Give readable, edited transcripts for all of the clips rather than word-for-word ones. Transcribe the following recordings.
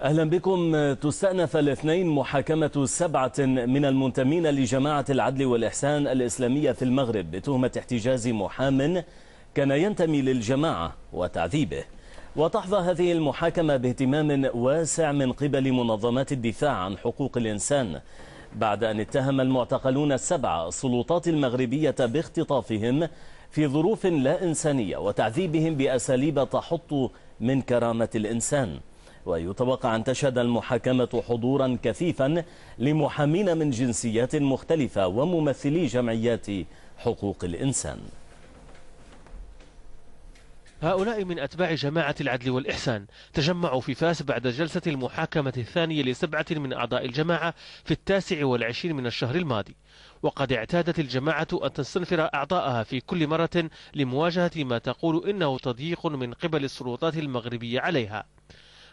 أهلا بكم. تستأنف الاثنين محاكمة 7 من المنتمين لجماعة العدل والإحسان الإسلامية في المغرب بتهمة احتجاز محام كان ينتمي للجماعة وتعذيبه. وتحظى هذه المحاكمة باهتمام واسع من قبل منظمات الدفاع عن حقوق الإنسان بعد أن اتهم المعتقلون 7 السلطات المغربية باختطافهم في ظروف لا إنسانية وتعذيبهم بأساليب تحط من كرامة الإنسان. ويتوقع أن تشهد المحاكمة حضورا كثيفا لمحامين من جنسيات مختلفة وممثلي جمعيات حقوق الإنسان. هؤلاء من أتباع جماعة العدل والإحسان تجمعوا في فاس بعد جلسة المحاكمة الثانية ل7 من أعضاء الجماعة في 29 من الشهر الماضي. وقد اعتادت الجماعة أن تستنفر أعضاءها في كل مرة لمواجهة ما تقول إنه تضييق من قبل السلطات المغربية عليها.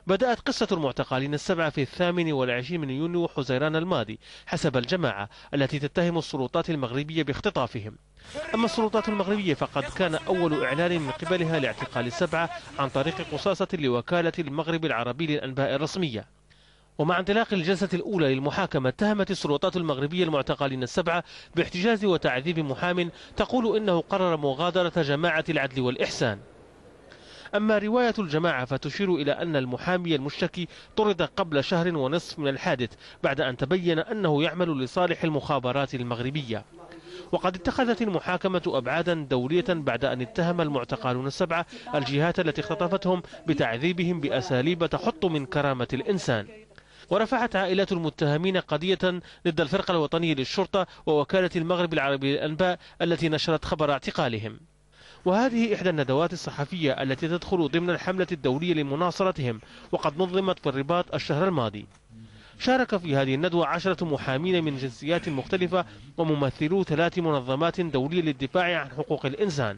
بدأت قصة المعتقلين 7 في 28 من يونيو حزيران الماضي حسب الجماعة التي تتهم السلطات المغربية باختطافهم. أما السلطات المغربية فقد كان أول إعلان من قبلها لاعتقال 7 عن طريق قصاصة لوكالة المغرب العربي للأنباء الرسمية. ومع انطلاق الجلسة الأولى للمحاكمة اتهمت السلطات المغربية المعتقلين 7 باحتجاز وتعذيب محام تقول إنه قرر مغادرة جماعة العدل والإحسان. أما رواية الجماعة فتشير إلى أن المحامي المشتكي طرد قبل 1.5 شهر من الحادث بعد أن تبين أنه يعمل لصالح المخابرات المغربية. وقد اتخذت المحاكمة أبعادا دولية بعد أن اتهم المعتقلون 7 الجهات التي اختطفتهم بتعذيبهم بأساليب تحط من كرامة الإنسان. ورفعت عائلات المتهمين قضية ضد الفرقة الوطنية للشرطة ووكالة المغرب العربي للأنباء التي نشرت خبر اعتقالهم. وهذه إحدى الندوات الصحفية التي تدخل ضمن الحملة الدولية لمناصرتهم وقد نظمت في الرباط الشهر الماضي. شارك في هذه الندوة 10 محامين من جنسيات مختلفة وممثلو 3 منظمات دولية للدفاع عن حقوق الإنسان.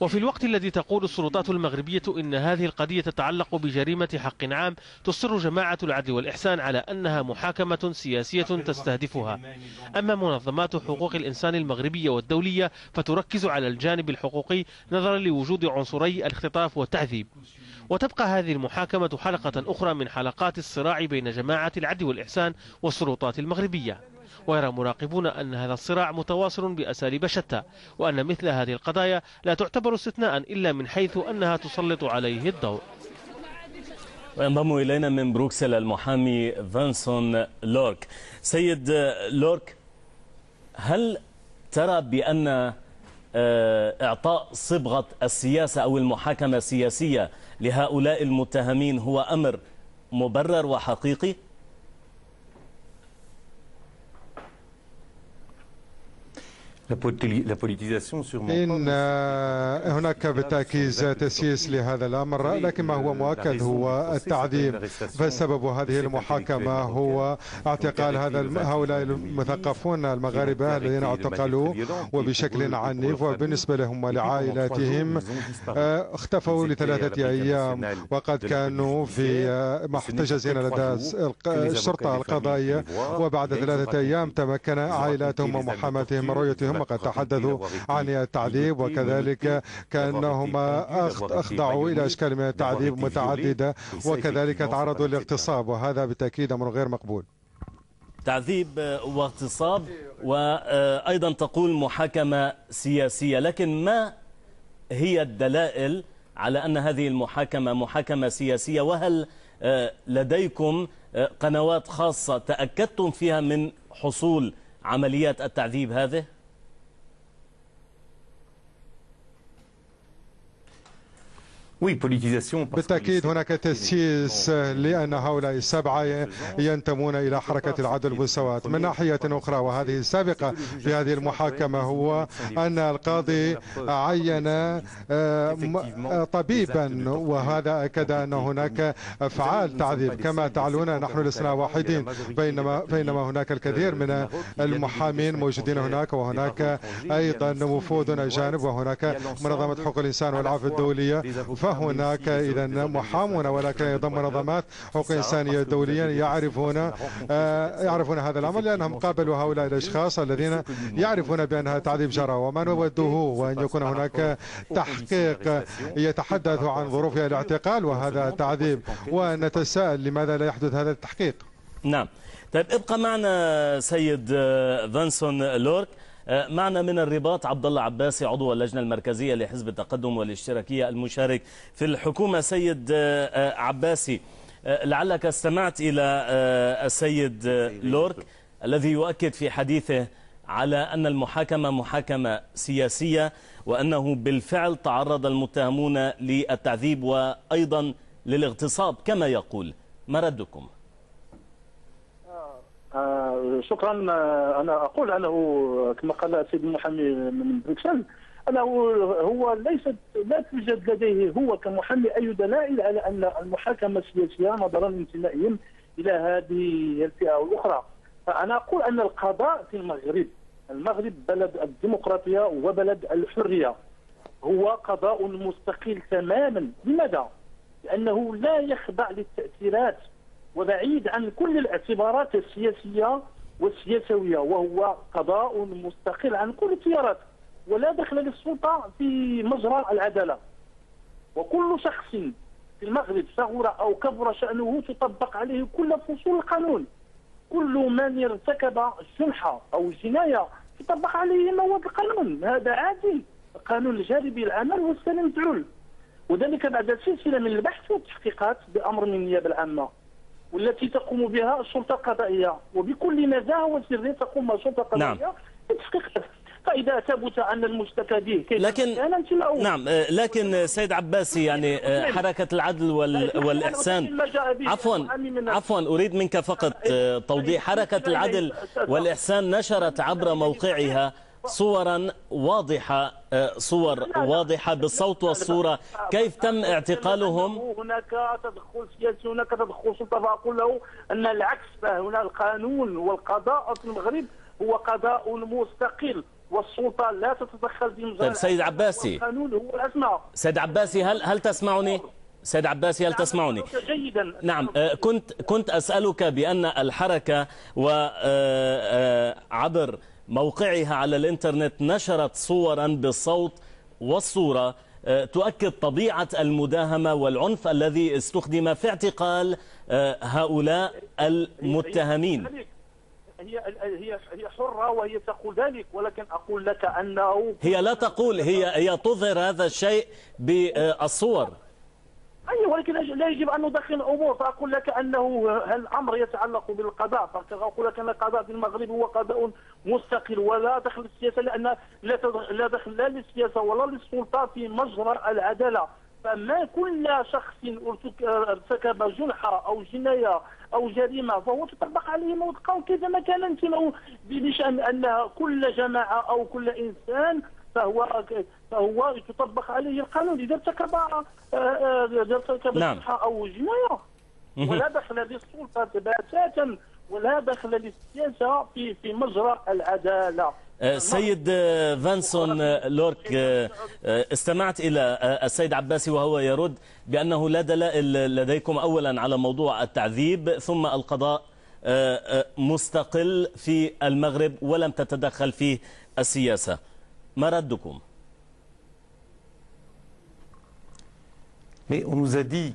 وفي الوقت الذي تقول السلطات المغربية إن هذه القضية تتعلق بجريمة حق عام تصر جماعة العدل والإحسان على أنها محاكمة سياسية تستهدفها. أما منظمات حقوق الإنسان المغربية والدولية فتركز على الجانب الحقوقي نظرا لوجود عنصري الاختطاف والتعذيب. وتبقى هذه المحاكمة حلقة أخرى من حلقات الصراع بين جماعة العدل والإحسان والسلطات المغربية. ويرى مراقبون أن هذا الصراع متواصل بأساليب شتى وأن مثل هذه القضايا لا تعتبر استثناء إلا من حيث أنها تسلط عليه الضوء. وينضم إلينا من بروكسل المحامي فانسون لورك. سيد لورك، هل ترى بأن إعطاء صبغة السياسة أو المحاكمة السياسية لهؤلاء المتهمين هو أمر مبرر وحقيقي؟ إن هناك بالتأكيد تسييس لهذا الأمر، لكن ما هو مؤكد هو التعذيب. فسبب هذه المحاكمة هو اعتقال هؤلاء المثقفون المغاربة الذين اعتقلوا وبشكل عنيف، وبالنسبة لهم ولعائلاتهم اختفوا ل3 أيام وقد كانوا في محتجزين لدى الشرطة القضائية، وبعد 3 أيام تمكن عائلاتهم ومحاماتهم رؤيتهم وقد تحدثوا عن التعذيب، وكذلك كأنهم أخضعوا إلى أشكال من التعذيب متعددة، وكذلك تعرضوا للاغتصاب، وهذا بالتأكيد أمر غير مقبول. تعذيب واغتصاب، وأيضا تقول محاكمة سياسية، لكن ما هي الدلائل على أن هذه المحاكمة محاكمة سياسية؟ وهل لديكم قنوات خاصة تأكدتم فيها من حصول عمليات التعذيب هذه؟ بالتأكيد هناك تسييس لأن هؤلاء 7 ينتمون إلى حركة العدل والمساواة. من ناحية أخرى، وهذه السابقة في هذه المحاكمة، هو أن القاضي عين طبيبا، وهذا أكد أن هناك أفعال تعذيب. كما تعلمون نحن لسنا وحيدين، بينما هناك الكثير من المحامين موجودين هناك، وهناك أيضا وفود أجانب، وهناك منظمة حقوق الإنسان والعفو الدولية. فهناك إذا محامون ولكن أيضا منظمات حقوق إنسانية دولية يعرفون هذا الأمر، لأنهم قابلوا هؤلاء الأشخاص الذين يعرفون بأنها تعذيب جرى. وما نوده هو أن يكون هناك تحقيق يتحدث عن ظروف الاعتقال وهذا تعذيب، ونتساءل لماذا لا يحدث هذا التحقيق. نعم. طيب ابقى معنا سيد فانسون لورك. معنا من الرباط عبد الله عباسي عضو اللجنة المركزية لحزب التقدم والاشتراكية المشارك في الحكومة. سيد عباسي، لعلك استمعت إلى السيد لورك الذي يؤكد في حديثه على أن المحاكمة محاكمة سياسية، وأنه بالفعل تعرض المتهمون للتعذيب وأيضا للاغتصاب كما يقول. ما ردكم؟ شكرا. أنا أقول أنه كما قال السيد المحامي من بروكسل أنه هو لا توجد لديه هو كمحامي أي دلائل على أن المحاكمة السياسية نظرا لانتمائهم إلى هذه الفئة الأخرى. فأنا أقول أن القضاء في المغرب بلد الديمقراطية وبلد الحرية، هو قضاء مستقل تماما. لماذا؟ لأنه لا يخضع للتأثيرات وبعيد عن كل الاعتبارات السياسية والسياسوية، وهو قضاء مستقل عن كل التيارات ولا دخل للسلطة في مجرى العدالة. وكل شخص في المغرب صغر أو كبر شأنه تطبق عليه كل فصول القانون. كل من ارتكب جنحة أو جناية تطبق عليه مواد القانون، هذا عادل. القانون الجاري بالعمل والسلم مفعول، وذلك بعد سلسلة من البحث والتحقيقات بأمر من النيابة العامة والتي تقوم بها السلطة القضائية، وبكل نزاهة وسرية تقوم السلطة القضائية بتحقيق. فإذا ثبت أن المشتكى به لكن سيد عباسي، يعني حركة العدل والإحسان، عفوا أريد منك فقط توضيح. حركة العدل والإحسان نشرت عبر موقعها صور واضحة بالصوت والصورة. كيف تم اعتقالهم؟ هناك تدخل سياسي، هناك تدخل سلطة. فأقول له أن العكس، فهنا القانون والقضاء في المغرب هو قضاء مستقل، والسلطة لا تتدخل في مجال. طيب سيد عباسي، القانون هو الأسمى. سيد عباسي، هل تسمعني؟ سيد عباسي، هل تسمعني؟ جيدا. نعم. كنت أسألك بأن الحركة وعبر موقعها على الإنترنت نشرت صورا بالصوت والصورة تؤكد طبيعة المداهمة والعنف الذي استخدم في اعتقال هؤلاء المتهمين. هي حرة وهي تقول ذلك، ولكن أقول لك أنه هي لا تقول، هي تظهر هذا الشيء بالصور. أي، ولكن لا يجب أن ندخل الأمور. فأقول لك أنه الأمر يتعلق بالقضاء، فأقول لك أن القضاء في المغرب هو قضاء مستقل ولا دخل السياسة، لأن لا دخل لا للسياسة ولا للسلطة في مجرى العدالة. فما كل شخص ارتكب جنحة أو جناية أو جريمة فهو تطبق عليه مواد القانون كيفما كان انتماؤه، بشأن أن كل جماعة أو كل إنسان فهو تطبق عليه القانون إذا ارتكب جنحة أو جناية، ولا دخل للسلطة بتاتا ولا دخل للسياسة في مجرى العدالة. سيد فانسون لورك، استمعت إلى السيد عباسي وهو يرد بأنه لا دلائل لديكم أولا على موضوع التعذيب، ثم القضاء مستقل في المغرب ولم تتدخل فيه السياسة. ما ردكم؟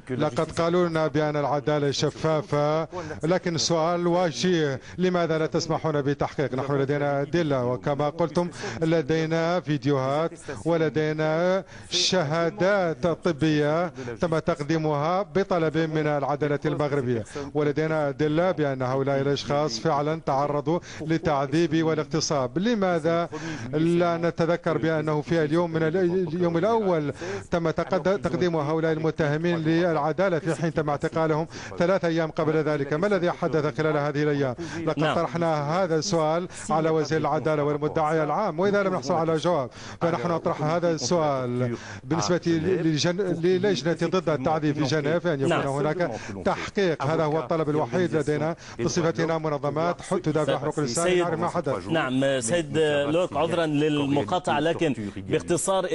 لقد قالوا لنا بأن العدالة شفافة، لكن السؤال وجيه: لماذا لا تسمحون بتحقيق؟ نحن لدينا أدلة، وكما قلتم لدينا فيديوهات ولدينا شهادات طبية تم تقديمها بطلب من العدالة المغربية، ولدينا أدلة بأن هؤلاء الأشخاص فعلا تعرضوا للتعذيب والاغتصاب. لماذا لا نتذكر بأنه في اليوم الأول تم تقديم هؤلاء المتهمين للعدالة في حين تم اعتقالهم 3 أيام قبل ذلك؟ ما الذي حدث خلال هذه الأيام؟ لقد طرحنا هذا السؤال على وزير العدالة والمدعي العام، وإذا لم نحصل على جواب فنحن نطرح هذا السؤال بالنسبة للجنة ضد التعذيب في جنيف، أن يكون هناك تحقيق. هذا هو الطلب الوحيد لدينا بصفتنا منظمات تدافع حقوق الإنسان. نعرف ما حدث. نعم سيد لورك، عذرا للمقاطعة، لكن باختصار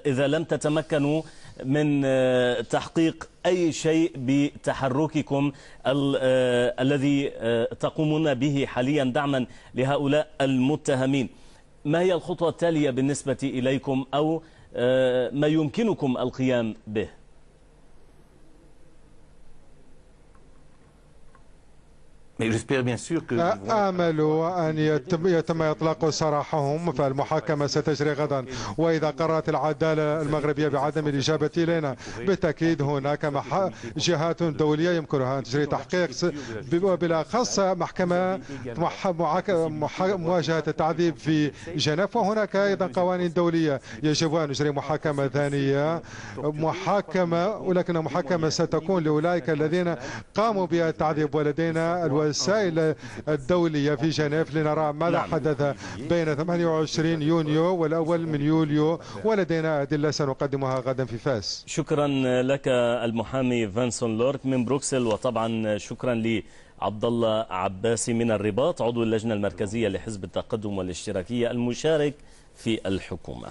إذا لم تتمكنوا من تحقيق أي شيء بتحرككم الذي تقومون به حاليا دعما لهؤلاء المتهمين. ما هي الخطوة التالية بالنسبة إليكم أو ما يمكنكم القيام به؟ آمل أن يتم إطلاق سراحهم، فالمحاكمة ستجري غدا، وإذا قررت العدالة المغربية بعدم الإجابة إلينا بالتأكيد هناك جهات دولية يمكنها أن تجري تحقيق، وبالأخص محكمة مواجهة التعذيب في جنيف، وهناك أيضا قوانين دولية يجب أن نجري محاكمة ثانية، ولكن محاكمة ستكون لأولئك الذين قاموا بالتعذيب، ولدينا الوسائل الدولية في جنيف لنرى ماذا حدث بين 28 يونيو والأول من يوليو، ولدينا أدلة سنقدمها غدا في فاس. شكرا لك المحامي فانسون لورك من بروكسل، وطبعا شكرا لعبد الله عباسي من الرباط عضو اللجنة المركزية لحزب التقدم والاشتراكية المشارك في الحكومة.